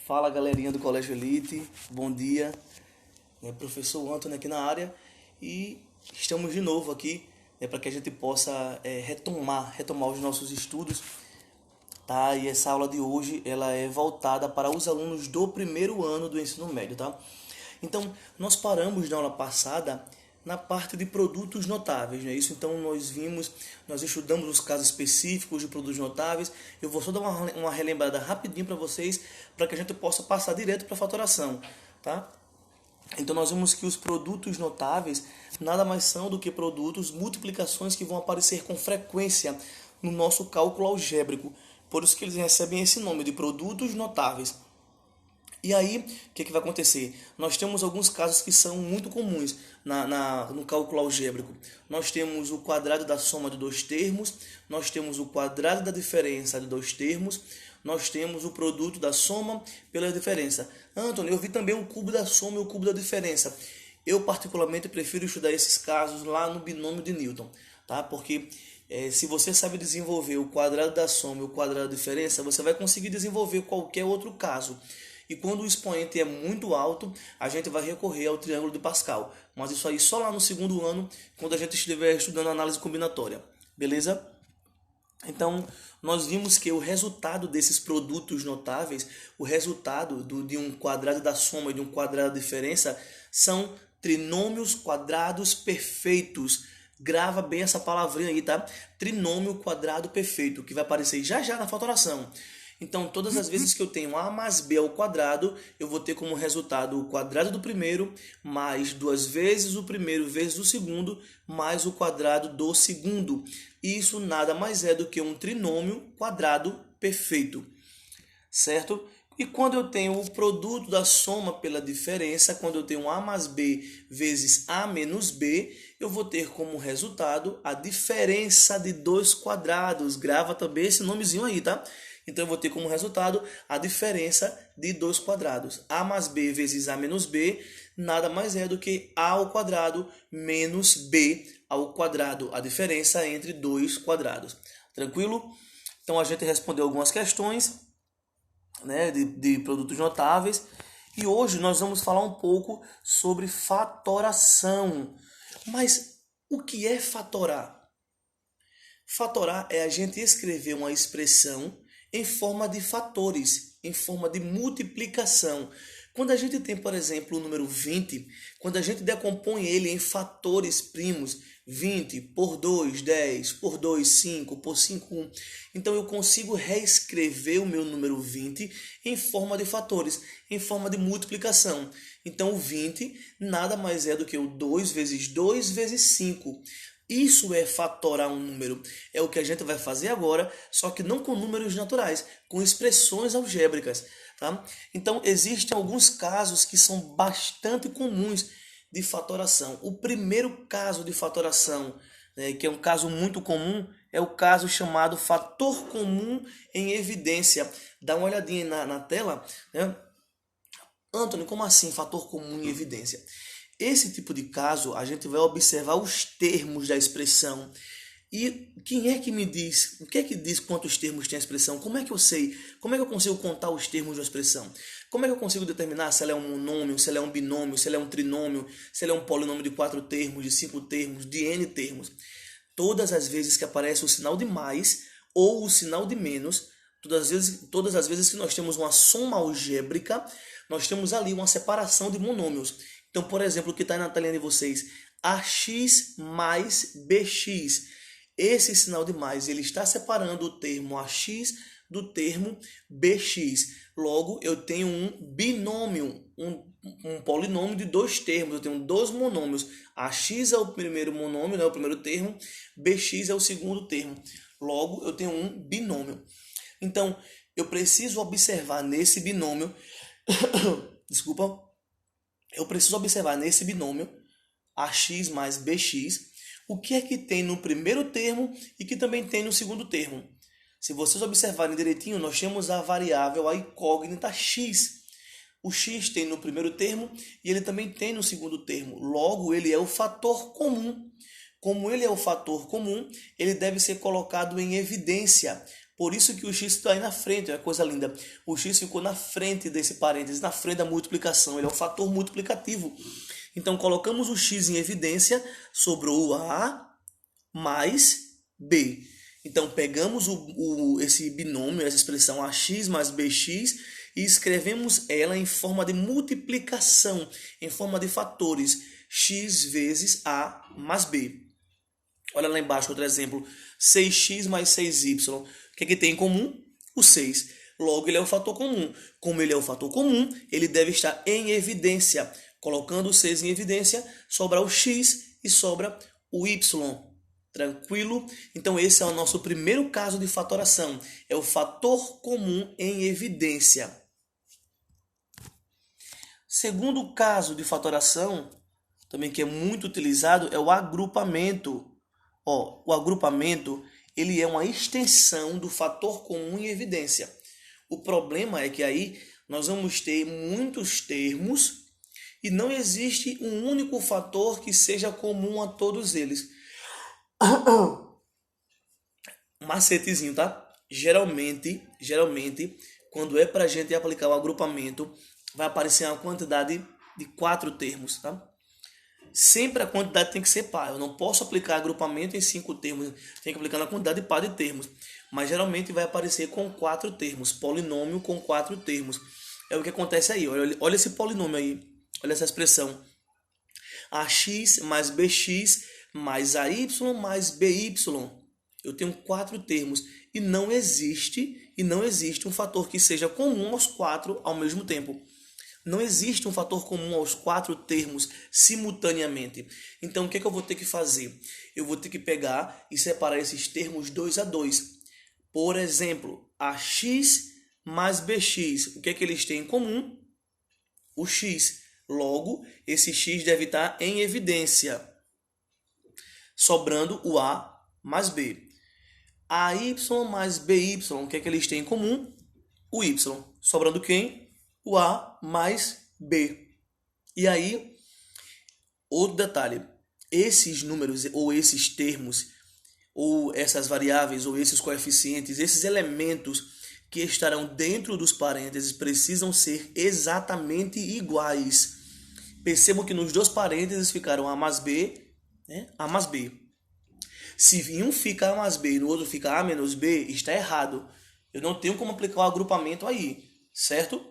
Fala galerinha do Colégio Elite, bom dia, professor Antônio aqui na área e estamos de novo aqui para que a gente possa retomar os nossos estudos, tá? E essa aula de hoje ela é voltada para os alunos do primeiro ano do ensino médio, tá? Então, nós paramos na aula passada na parte de produtos notáveis, não é isso? Então, nós estudamos os casos específicos de produtos notáveis. Eu vou só dar uma relembrada rapidinho para vocês, para que a gente possa passar direto para a fatoração, tá? Então, nós vimos que os produtos notáveis nada mais são do que produtos, multiplicações que vão aparecer com frequência no nosso cálculo algébrico. Por isso que eles recebem esse nome de produtos notáveis. E aí, o que vai acontecer? Nós temos alguns casos que são muito comuns no cálculo algébrico. Nós temos o quadrado da soma de dois termos, nós temos o quadrado da diferença de dois termos, nós temos o produto da soma pela diferença. Antônio, eu vi também o cubo da soma e o cubo da diferença. Eu particularmente prefiro estudar esses casos lá no binômio de Newton, tá? Porque se você sabe desenvolver o quadrado da soma e o quadrado da diferença, você vai conseguir desenvolver qualquer outro caso. E quando o expoente é muito alto, a gente vai recorrer ao triângulo de Pascal. Mas isso aí só lá no segundo ano, quando a gente estiver estudando análise combinatória. Beleza? Então, nós vimos que o resultado desses produtos notáveis, o resultado de um quadrado da soma e de um quadrado da diferença, são trinômios quadrados perfeitos. Grava bem essa palavrinha aí, tá? Trinômio quadrado perfeito, que vai aparecer já já na fatoração. Então, todas as vezes que eu tenho a mais b ao quadrado, eu vou ter como resultado o quadrado do primeiro, mais duas vezes o primeiro vezes o segundo, mais o quadrado do segundo. Isso nada mais é do que um trinômio quadrado perfeito, certo? E quando eu tenho o produto da soma pela diferença, quando eu tenho a mais b vezes a menos b, eu vou ter como resultado a diferença de dois quadrados. Grava também esse nomezinho aí, tá? Então, eu vou ter como resultado a diferença de dois quadrados. A mais b vezes a menos b nada mais é do que a ao quadrado menos b ao quadrado. A diferença entre dois quadrados. Tranquilo? Então, a gente respondeu algumas questões, né, de produtos notáveis. E hoje nós vamos falar um pouco sobre fatoração. Mas o que é fatorar? Fatorar é a gente escrever uma expressão em forma de fatores, em forma de multiplicação. Quando a gente tem, por exemplo, o número 20, quando a gente decompõe ele em fatores primos, 20 por 2, 10, por 2, 5, por 5, 1. Então eu consigo reescrever o meu número 20 em forma de fatores, em forma de multiplicação. Então o 20 nada mais é do que o 2 vezes 2 vezes 5. Isso é fatorar um número. É o que a gente vai fazer agora, só que não com números naturais, com expressões algébricas. Tá? Então, existem alguns casos que são bastante comuns de fatoração. O primeiro caso de fatoração, né, que é um caso muito comum, é o caso chamado fator comum em evidência. Dá uma olhadinha na tela. Né? Antônio, como assim fator comum em evidência? Esse tipo de caso, a gente vai observar os termos da expressão. E quem é que me diz? O que é que diz quantos termos tem a expressão? Como é que eu sei? Como é que eu consigo contar os termos da expressão? Como é que eu consigo determinar se ela é um monômio, se ela é um binômio, se ela é um trinômio, se ela é um polinômio de 4 termos, de 5 termos, de n termos? Todas as vezes que aparece o sinal de mais ou o sinal de menos, todas as vezes que nós temos uma soma algébrica, nós temos ali uma separação de monômios. Então, por exemplo, o que está na telinha de vocês, ax mais bx. Esse sinal de mais, ele está separando o termo ax do termo bx. Logo, eu tenho um binômio, um polinômio de dois termos. Eu tenho dois monômios. Ax é o primeiro monômio, né, o primeiro termo. Bx é o segundo termo. Logo, eu tenho um binômio. Então, eu preciso observar nesse binômio... Desculpa. Eu preciso observar nesse binômio ax mais bx o que é que tem no primeiro termo e que também tem no segundo termo. Se vocês observarem direitinho, nós temos a variável, a incógnita x. O x tem no primeiro termo e ele também tem no segundo termo. Logo, ele é o fator comum. Como ele é o fator comum, ele deve ser colocado em evidência, Por isso que o x está aí na frente, é uma coisa linda. O x ficou na frente desse parênteses, na frente da multiplicação. Ele é um fator multiplicativo. Então, colocamos o x em evidência, sobrou o a mais b. Então, pegamos esse binômio, essa expressão ax mais bx, e escrevemos ela em forma de multiplicação, em forma de fatores, x vezes a mais b. Olha lá embaixo outro exemplo, 6x mais 6y. O que é que tem em comum? O 6. Logo, ele é o fator comum. Como ele é o fator comum, ele deve estar em evidência. Colocando o 6 em evidência, sobra o x e sobra o y. Tranquilo? Então, esse é o nosso primeiro caso de fatoração. É o fator comum em evidência. Segundo caso de fatoração, também que é muito utilizado, é o agrupamento. O agrupamento, ele é uma extensão do fator comum em evidência. O problema é que aí nós vamos ter muitos termos e não existe um único fator que seja comum a todos eles. Macetezinho, tá? Geralmente, quando é para a gente aplicar o agrupamento, vai aparecer uma quantidade de 4 termos, tá? Sempre a quantidade tem que ser par. Eu não posso aplicar agrupamento em 5 termos. Tem que aplicar na quantidade par de termos. Mas geralmente vai aparecer com 4 termos. Polinômio com 4 termos. É o que acontece aí. Olha esse polinômio aí. Olha essa expressão. Ax mais bx mais ay mais by. Eu tenho 4 termos. E não existe um fator que seja comum aos 4 ao mesmo tempo. Não existe um fator comum aos 4 termos simultaneamente. Então, o que é que eu vou ter que fazer? Eu vou ter que pegar e separar esses termos 2 a 2. Por exemplo, ax mais bx. O que é que eles têm em comum? O x. Logo, esse x deve estar em evidência, sobrando o a mais b. Ay mais by. O que é que eles têm em comum? O y. Sobrando quem? O a mais b. E aí, outro detalhe, esses números ou esses termos, ou essas variáveis, ou esses coeficientes, esses elementos que estarão dentro dos parênteses precisam ser exatamente iguais. Percebam que nos dois parênteses ficaram a mais b, né? A mais b. Se em um fica a mais b e no outro fica a menos b, está errado. Eu não tenho como aplicar o agrupamento aí, certo?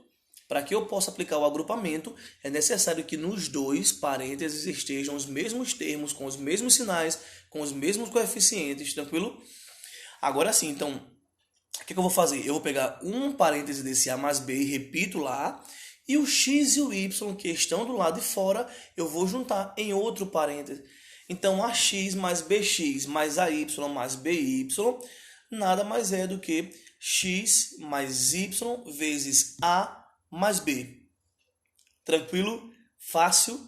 Para que eu possa aplicar o agrupamento, é necessário que nos dois parênteses estejam os mesmos termos, com os mesmos sinais, com os mesmos coeficientes, tranquilo? Agora sim, então, o que eu vou fazer? Eu vou pegar um parêntese desse a mais b e repito lá, e o x e o y que estão do lado de fora, eu vou juntar em outro parêntese. Então, ax mais bx mais ay mais by, nada mais é do que x mais y vezes a mais b. Tranquilo? Fácil?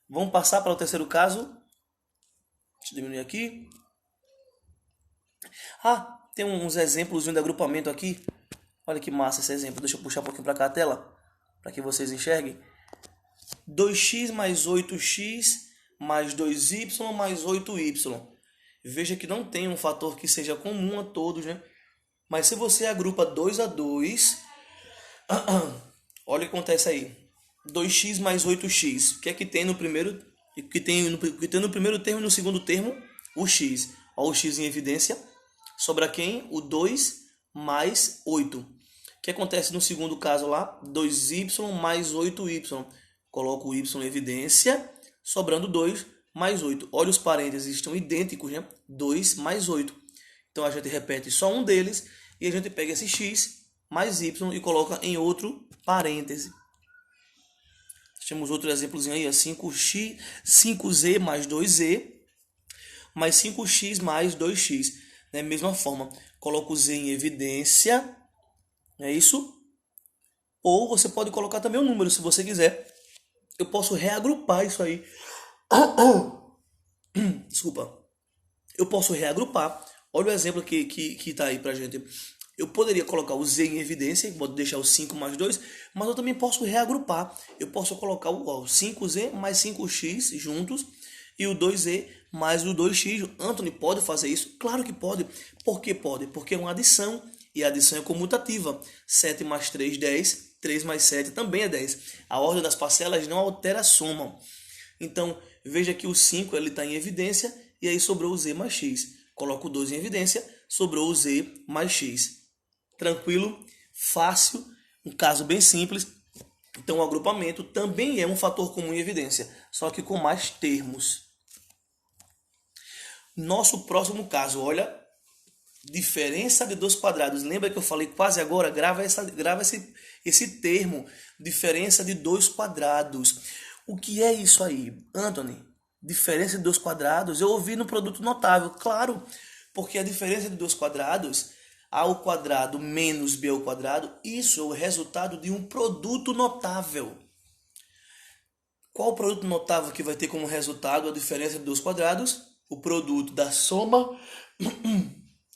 Vamos passar para o terceiro caso. Deixa eu diminuir aqui. Tem uns exemplos de agrupamento aqui. Olha que massa esse exemplo. Deixa eu puxar um pouquinho para cá a tela, para que vocês enxerguem. 2x mais 8x mais 2y mais 8y. Veja que não tem um fator que seja comum a todos, né? Mas se você agrupa 2 a 2... Olha o que acontece aí. 2x mais 8x. O que é que tem no primeiro? Que tem no primeiro termo e no segundo termo? O x. Olha o x em evidência. Sobra quem? O 2 mais 8. O que acontece no segundo caso lá? 2y mais 8y. Coloco o y em evidência, sobrando 2 mais 8. Olha, os parênteses estão idênticos, né? 2 mais 8. Então a gente repete só um deles e a gente pega esse x mais y e coloca em outro parêntese. Temos outro exemplozinho aí, 5z mais 2z mais 5x mais 2x. Da mesma forma, coloco o z em evidência, é isso? Ou você pode colocar também um número, se você quiser. Eu posso reagrupar isso aí. Desculpa. Eu posso reagrupar. Olha o exemplo que está aí pra gente. Eu poderia colocar o z em evidência, vou deixar o 5 mais 2, mas eu também posso reagrupar. Eu posso colocar o 5z mais 5x juntos e o 2z mais o 2x. Anthony, pode fazer isso? Claro que pode. Por que pode? Porque é uma adição E a adição é comutativa. 7 mais 3, 10. 3 mais 7 também é 10. A ordem das parcelas não altera a soma. Então, veja que o 5 está em evidência e aí sobrou o z mais x. Coloco o 2 em evidência, sobrou o z mais x. Tranquilo? Fácil? Um caso bem simples. Então, o agrupamento também é um fator comum em evidência, só que com mais termos. Nosso próximo caso, olha, diferença de dois quadrados. Lembra que eu falei quase agora? Grava esse termo, diferença de dois quadrados. O que é isso aí, Anthony? Diferença de dois quadrados? Eu ouvi no produto notável, claro, porque a diferença de dois quadrados, a ao quadrado menos b ao quadrado, isso é o resultado de um produto notável. Qual o produto notável que vai ter como resultado a diferença de dois quadrados? O produto da soma,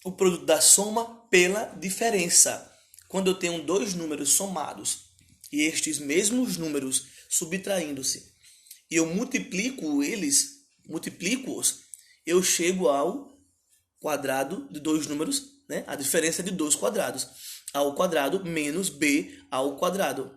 o produto da soma pela diferença. Quando eu tenho dois números somados e estes mesmos números subtraindo-se, e eu multiplico-os, eu chego ao quadrado de dois números, né? A diferença de dois quadrados, ao quadrado menos b ao quadrado.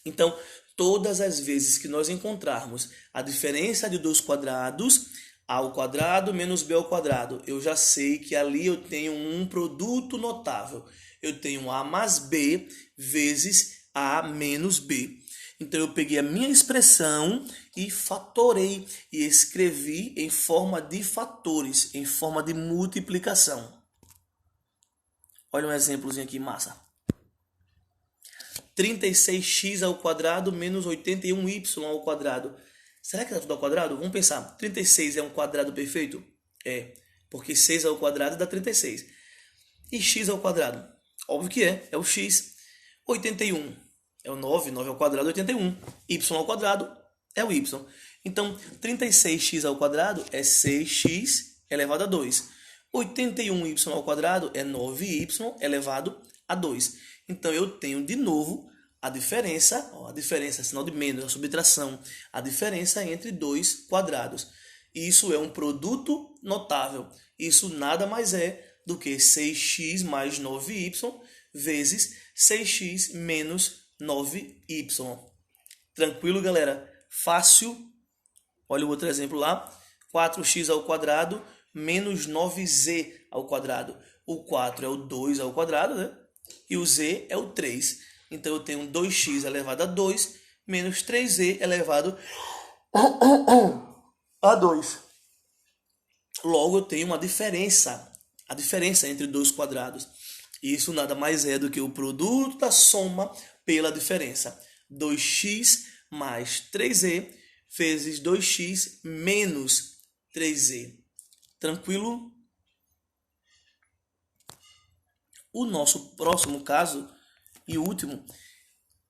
Então, todas as vezes que nós encontrarmos a diferença de dois quadrados, a ao quadrado menos b ao quadrado, eu já sei que ali eu tenho um produto notável. Eu tenho a mais b vezes a menos b. Então, eu peguei a minha expressão e fatorei e escrevi em forma de fatores, em forma de multiplicação. Olha um exemplozinho aqui, massa. 36x ao quadrado menos 81y ao quadrado. Será que dá tudo ao quadrado? Vamos pensar. 36 é um quadrado perfeito? É, porque 6 ao quadrado dá 36. E x ao quadrado? Óbvio que é o x. 81 é o 9, 9 ao quadrado é 81. Y ao quadrado é o y. Então, 36x ao quadrado é 6x elevado a 2. 81y ao quadrado é 9y elevado a 2. Então, eu tenho de novo a diferença, sinal de menos, a subtração, a diferença entre dois quadrados. Isso é um produto notável. Isso nada mais é do que 6x mais 9y vezes 6x menos 9y. Tranquilo, galera? Fácil. Olha o outro exemplo lá. 4x ao quadrado menos 9z ao quadrado. O 4 é o 2 ao quadrado, né? E o z é o 3. Então, eu tenho 2x elevado a 2 menos 3z elevado a 2. Logo, eu tenho uma diferença. A diferença entre dois quadrados. Isso nada mais é do que o produto da soma pela diferença. 2x mais 3z vezes 2x menos 3z. Tranquilo? O nosso próximo caso e último,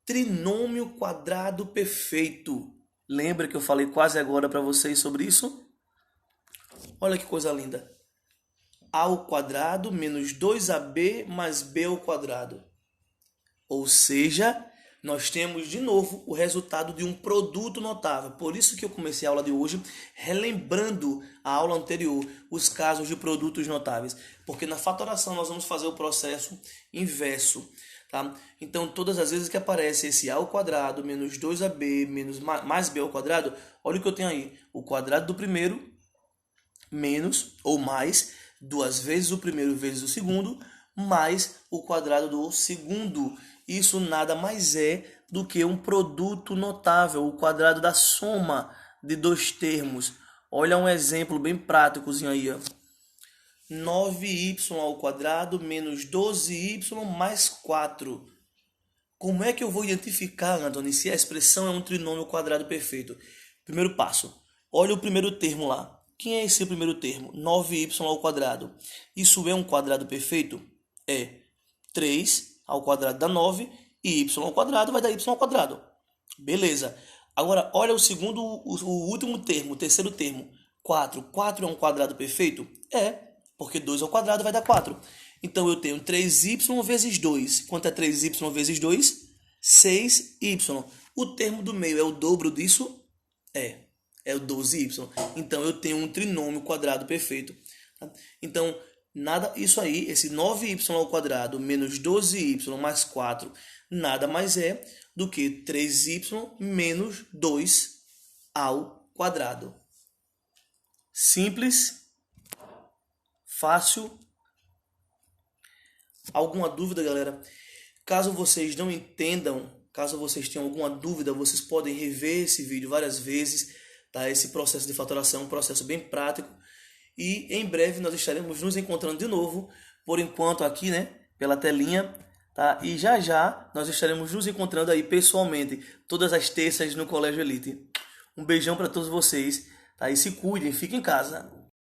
trinômio quadrado perfeito. Lembra que eu falei quase agora para vocês sobre isso? Olha que coisa linda. A ao quadrado menos 2ab mais b ao quadrado. Ou seja, nós temos de novo o resultado de um produto notável. Por isso que eu comecei a aula de hoje relembrando a aula anterior, os casos de produtos notáveis. Porque na fatoração nós vamos fazer o processo inverso. Tá? Então, todas as vezes que aparece esse a ao quadrado menos 2ab menos mais b ao quadrado, olha o que eu tenho aí. O quadrado do primeiro menos ou mais duas vezes o primeiro vezes o segundo, mais o quadrado do segundo. Isso nada mais é do que um produto notável, o quadrado da soma de dois termos. Olha um exemplo bem práticozinho aí, ó. 9y ao quadrado menos 12y mais 4. Como é que eu vou identificar, Antônio, se a expressão é um trinômio quadrado perfeito? Primeiro passo, olha o primeiro termo lá. Quem é esse primeiro termo? 9y ao quadrado. Isso é um quadrado perfeito? É. 3 ao quadrado dá 9 e y ao quadrado vai dar y ao quadrado. Beleza. Agora, olha o segundo, o último termo, o terceiro termo. 4. 4 é um quadrado perfeito? É, porque 2 ao quadrado vai dar 4. Então, eu tenho 3y vezes 2. Quanto é 3y vezes 2? 6y. O termo do meio é o dobro disso? É o 12y. Então, eu tenho um trinômio quadrado perfeito. Então, Nada, isso aí, esse 9y ao quadrado menos 12y mais 4, nada mais é do que 3y menos 2 ao quadrado. Simples, fácil. Alguma dúvida, galera? Caso vocês não entendam, caso vocês tenham alguma dúvida, vocês podem rever esse vídeo várias vezes, tá? Esse processo de fatoração é um processo bem prático. E em breve nós estaremos nos encontrando de novo, por enquanto aqui, né, pela telinha, tá? E já já nós estaremos nos encontrando aí pessoalmente, todas as terças no Colégio Elite. Um beijão para todos vocês, tá? E se cuidem, fiquem em casa.